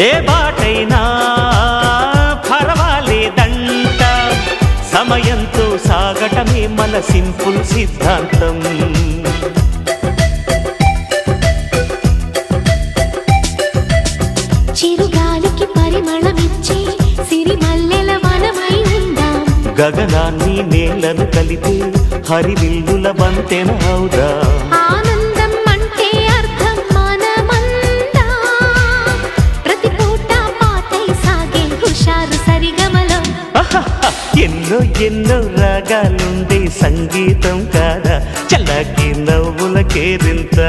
ఏ బాటైనా పర్వాలేదంట, సమయంతో సాగటమే మన సింపుల్ సిద్ధాంతం. చిరుగాలికి పరిమళమిచ్చే సిరిమల్లెల వనమై ఉందాం, గగనాన్ని నేలను కలిపే హరివిల్లుల బంతెన అవుదాం. ఆనందం అంటే అర్థం మనమందా, ప్రతి పూట పాతై సాగే హుషారు సరిగమలో. ఎన్నో ఎన్నో రాగాలుండే సంగీతం కాదా, చల్లకి నవ్వుల కేరింత.